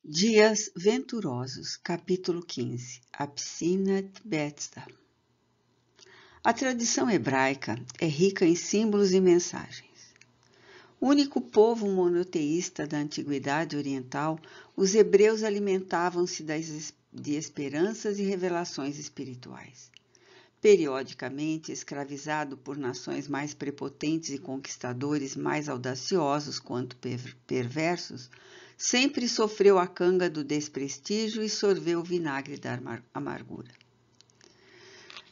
Dias Venturosos, capítulo 15. A piscina de Betesda. A tradição hebraica é rica em símbolos e mensagens. Único povo monoteísta da antiguidade oriental, os hebreus alimentavam-se de esperanças e revelações espirituais. Periodicamente escravizado por nações mais prepotentes e conquistadores mais audaciosos quanto perversos, sempre sofreu a canga do desprestígio e sorveu o vinagre da amargura.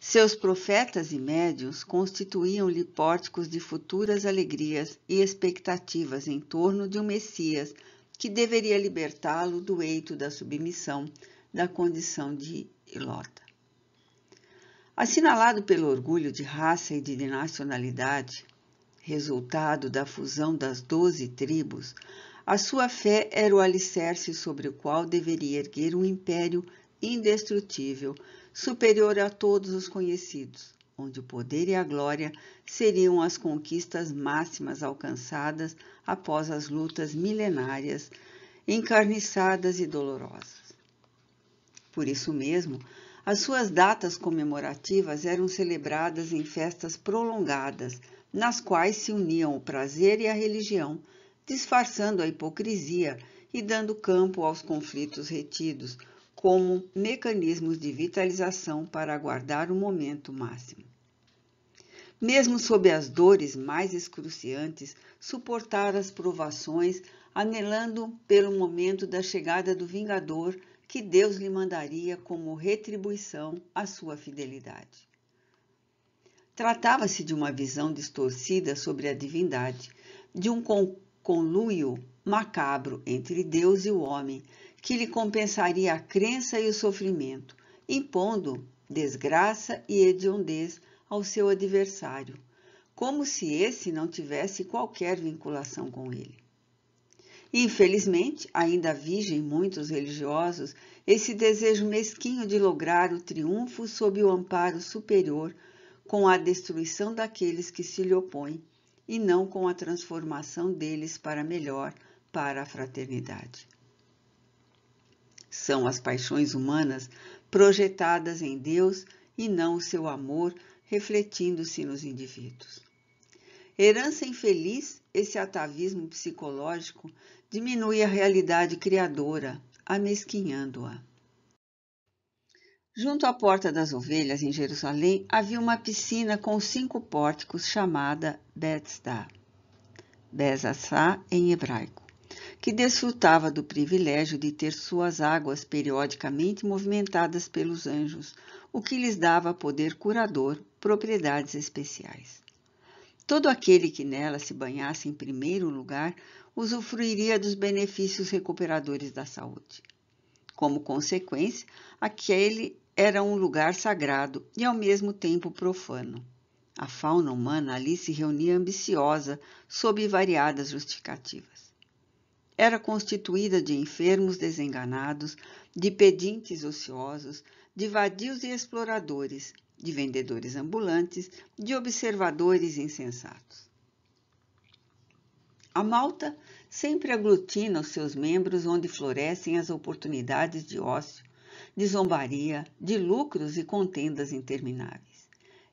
Seus profetas e médiuns constituíam-lhe pórticos de futuras alegrias e expectativas em torno de um Messias que deveria libertá-lo do eito da submissão, da condição de ilota. Assinalado pelo orgulho de raça e de nacionalidade, resultado da fusão das 12 tribos, a sua fé era o alicerce sobre o qual deveria erguer um império indestrutível, superior a todos os conhecidos, onde o poder e a glória seriam as conquistas máximas alcançadas após as lutas milenárias, encarniçadas e dolorosas. Por isso mesmo, as suas datas comemorativas eram celebradas em festas prolongadas, nas quais se uniam o prazer e a religião, disfarçando a hipocrisia e dando campo aos conflitos retidos, como mecanismos de vitalização para aguardar o momento máximo. Mesmo sob as dores mais excruciantes, suportar as provações, anelando pelo momento da chegada do Vingador, que Deus lhe mandaria como retribuição à sua fidelidade. Tratava-se de uma visão distorcida sobre a divindade, de um conluio macabro entre Deus e o homem, que lhe compensaria a crença e o sofrimento, impondo desgraça e hediondez ao seu adversário, como se esse não tivesse qualquer vinculação com ele. Infelizmente, ainda vigem muitos religiosos esse desejo mesquinho de lograr o triunfo sob o amparo superior com a destruição daqueles que se lhe opõem e não com a transformação deles para melhor, para a fraternidade. São as paixões humanas projetadas em Deus e não o seu amor refletindo-se nos indivíduos. Herança infeliz, esse atavismo psicológico diminui a realidade criadora, amesquinhando-a. Junto à Porta das Ovelhas, em Jerusalém, havia uma piscina com 5 pórticos chamada Betesda, Bezassá em hebraico, que desfrutava do privilégio de ter suas águas periodicamente movimentadas pelos anjos, o que lhes dava poder curador, propriedades especiais. Todo aquele que nela se banhasse em primeiro lugar usufruiria dos benefícios recuperadores da saúde. Como consequência, aquele era um lugar sagrado e ao mesmo tempo profano. A fauna humana ali se reunia ambiciosa, sob variadas justificativas. Era constituída de enfermos desenganados, de pedintes ociosos, de vadios e exploradores, de vendedores ambulantes, de observadores insensatos. A malta sempre aglutina os seus membros onde florescem as oportunidades de ócio, de zombaria, de lucros e contendas intermináveis.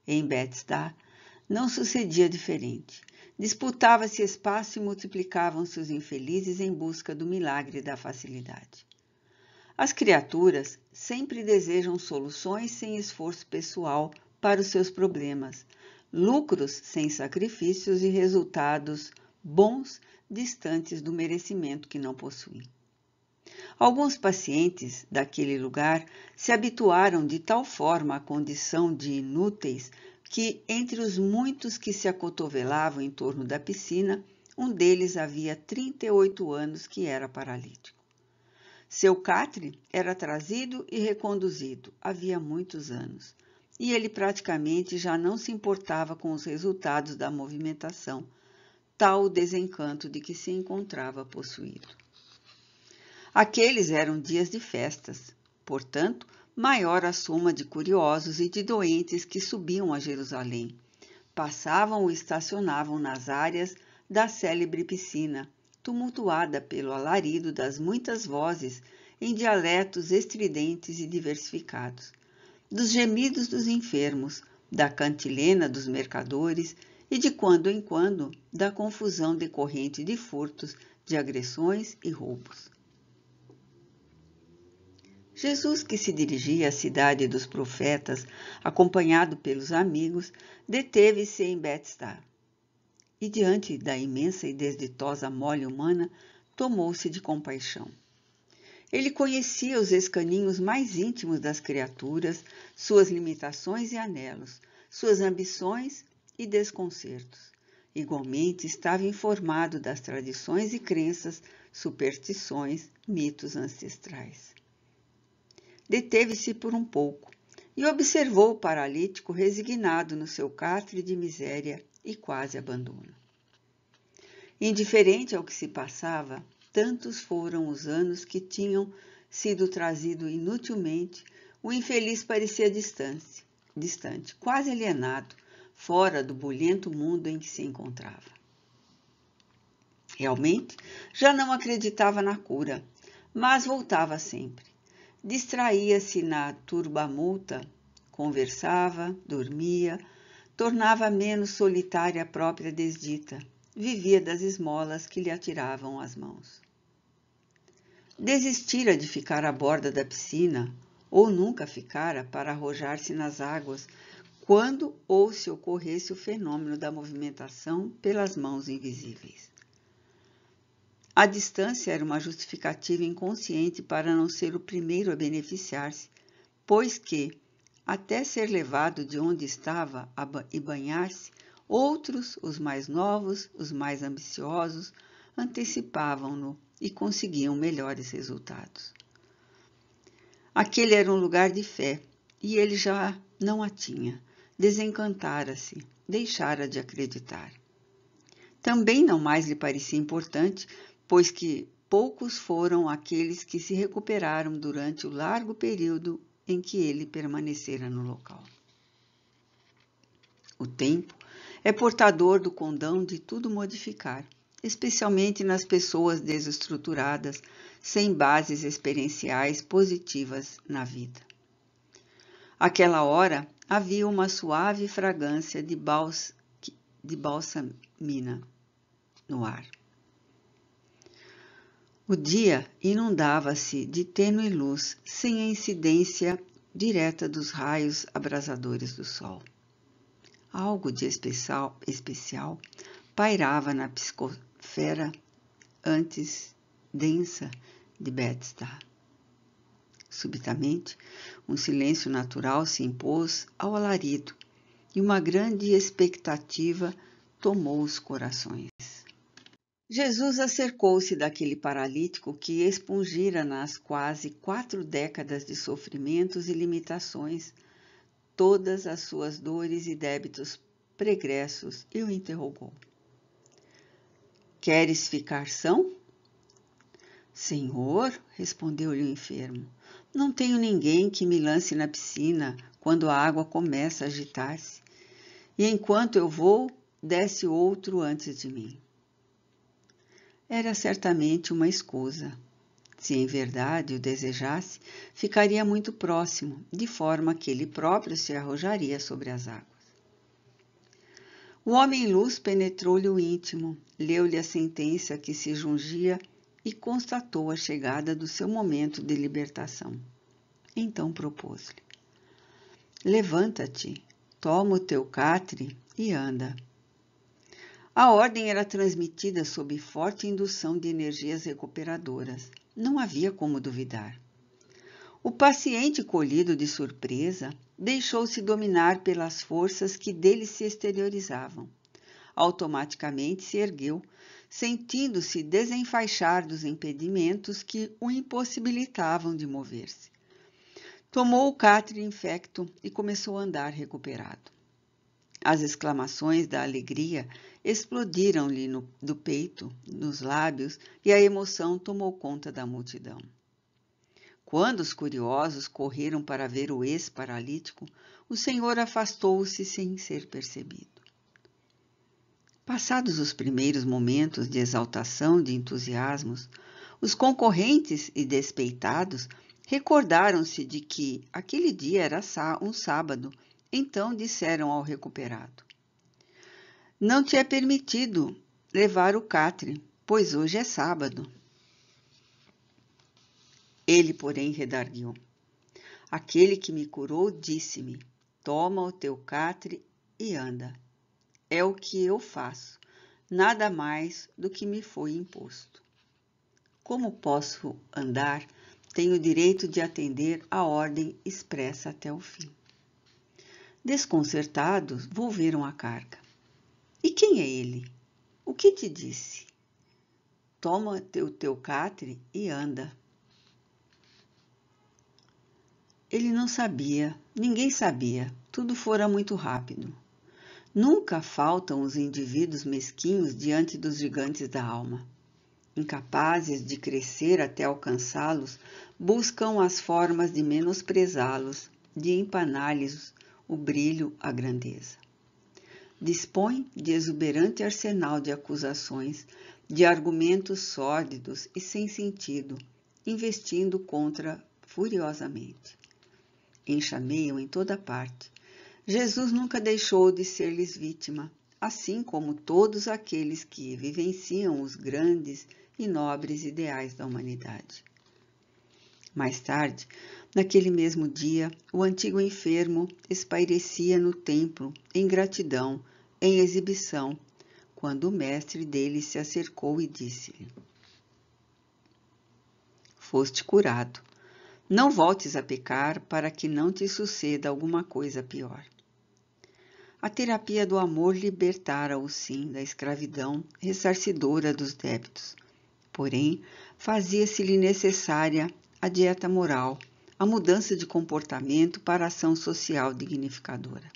Em Betesda não sucedia diferente. Disputava-se espaço e multiplicavam-se os infelizes em busca do milagre da facilidade. As criaturas sempre desejam soluções sem esforço pessoal para os seus problemas, lucros sem sacrifícios e resultados bons distantes do merecimento que não possuem. Alguns pacientes daquele lugar se habituaram de tal forma à condição de inúteis que, entre os muitos que se acotovelavam em torno da piscina, um deles havia 38 anos que era paralítico. Seu catre era trazido e reconduzido havia muitos anos, e ele praticamente já não se importava com os resultados da movimentação, tal o desencanto de que se encontrava possuído. Aqueles eram dias de festas, portanto, maior a soma de curiosos e de doentes que subiam a Jerusalém, passavam ou estacionavam nas áreas da célebre piscina, tumultuada pelo alarido das muitas vozes em dialetos estridentes e diversificados, dos gemidos dos enfermos, da cantilena dos mercadores e, de quando em quando, da confusão decorrente de furtos, de agressões e roubos. Jesus, que se dirigia à cidade dos profetas, acompanhado pelos amigos, deteve-se em Betesda. E diante da imensa e desditosa mole humana, tomou-se de compaixão. Ele conhecia os escaninhos mais íntimos das criaturas, suas limitações e anelos, suas ambições e desconcertos. Igualmente estava informado das tradições e crenças, superstições, mitos ancestrais. Deteve-se por um pouco e observou o paralítico resignado no seu catre de miséria e quase abandono. Indiferente ao que se passava, tantos foram os anos que tinham sido trazidos inutilmente, o infeliz parecia distante, quase alienado, fora do bulhento mundo em que se encontrava. Realmente, já não acreditava na cura, mas voltava sempre. Distraía-se na turbamulta, conversava, dormia, tornava menos solitária a própria desdita, vivia das esmolas que lhe atiravam às mãos. Desistira de ficar à borda da piscina, ou nunca ficara para arrojar-se nas águas, quando ou se ocorresse o fenômeno da movimentação pelas mãos invisíveis. A distância era uma justificativa inconsciente para não ser o primeiro a beneficiar-se, pois que, até ser levado de onde estava e banhar-se, outros, os mais novos, os mais ambiciosos, antecipavam-no e conseguiam melhores resultados. Aquele era um lugar de fé, e ele já não a tinha. Desencantara-se, deixara de acreditar. Também não mais lhe parecia importante, pois que poucos foram aqueles que se recuperaram durante o largo período em que ele permanecera no local. O tempo é portador do condão de tudo modificar, especialmente nas pessoas desestruturadas, sem bases experienciais positivas na vida. Àquela hora, havia uma suave fragrância de balsamina no ar. O dia inundava-se de tênue luz, sem a incidência direta dos raios abrasadores do sol. Algo de especial pairava na psicosfera antes densa de Betesda. Subitamente, um silêncio natural se impôs ao alarido e uma grande expectativa tomou os corações. Jesus acercou-se daquele paralítico que expungira nas quase 4 décadas de sofrimentos e limitações todas as suas dores e débitos pregressos e o interrogou. Queres ficar são? Senhor, respondeu-lhe o enfermo, não tenho ninguém que me lance na piscina quando a água começa a agitar-se, e enquanto eu vou, desce outro antes de mim. Era certamente uma escusa. Se em verdade o desejasse, ficaria muito próximo, de forma que ele próprio se arrojaria sobre as águas. O homem-luz penetrou-lhe o íntimo, leu-lhe a sentença que se jungia e constatou a chegada do seu momento de libertação. Então propôs-lhe: levanta-te, toma o teu catre e anda. A ordem era transmitida sob forte indução de energias recuperadoras. Não havia como duvidar. O paciente, colhido de surpresa, deixou-se dominar pelas forças que dele se exteriorizavam. Automaticamente se ergueu, sentindo-se desenfaixar dos impedimentos que o impossibilitavam de mover-se. Tomou o catre infecto e começou a andar recuperado. As exclamações da alegria explodiram-lhe do peito, nos lábios, e a emoção tomou conta da multidão. Quando os curiosos correram para ver o ex-paralítico, o Senhor afastou-se sem ser percebido. Passados os primeiros momentos de exaltação, de entusiasmos, os concorrentes e despeitados recordaram-se de que aquele dia era um sábado, então disseram ao recuperado: Não te é permitido levar o catre, pois hoje é sábado. Ele, porém, redarguiu: Aquele que me curou disse-me: Toma o teu catre e anda. É o que eu faço, nada mais do que me foi imposto. Como posso andar, tenho o direito de atender à ordem expressa até o fim. Desconcertados, volveram a carga. E quem é ele? O que te disse? Toma o teu catre e anda. Ele não sabia, ninguém sabia, tudo fora muito rápido. Nunca faltam os indivíduos mesquinhos diante dos gigantes da alma. Incapazes de crescer até alcançá-los, buscam as formas de menosprezá-los, de empanar-lhes o brilho, a grandeza. Dispõe de exuberante arsenal de acusações, de argumentos sórdidos e sem sentido, investindo contra furiosamente. Enxameiam em toda parte. Jesus nunca deixou de ser-lhes vítima, assim como todos aqueles que vivenciam os grandes e nobres ideais da humanidade. Mais tarde, naquele mesmo dia, o antigo enfermo espairecia no templo, em gratidão, em exibição, quando o mestre dele se acercou e disse-lhe: Foste curado. Não voltes a pecar para que não te suceda alguma coisa pior. A terapia do amor libertara-o, sim, da escravidão ressarcidora dos débitos. Porém, fazia-se-lhe necessária a dieta moral, a mudança de comportamento para a ação social dignificadora.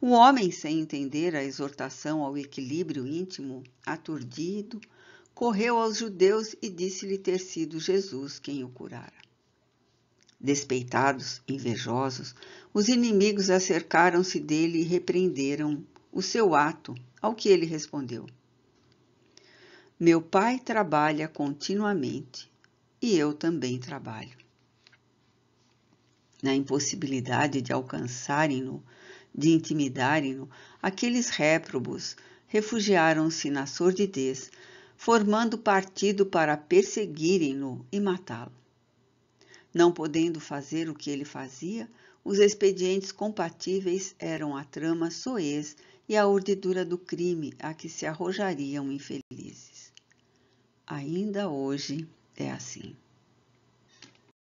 O homem, sem entender a exortação ao equilíbrio íntimo, aturdido, correu aos judeus e disse-lhe ter sido Jesus quem o curara. Despeitados, invejosos, os inimigos acercaram-se dele e repreenderam o seu ato, ao que ele respondeu: Meu pai trabalha continuamente e eu também trabalho. Na impossibilidade de alcançarem-no, de intimidarem-no, aqueles réprobos refugiaram-se na sordidez, formando partido para perseguirem-no e matá-lo. Não podendo fazer o que ele fazia, os expedientes compatíveis eram a trama soez e a urdidura do crime a que se arrojariam infelizes. Ainda hoje é assim.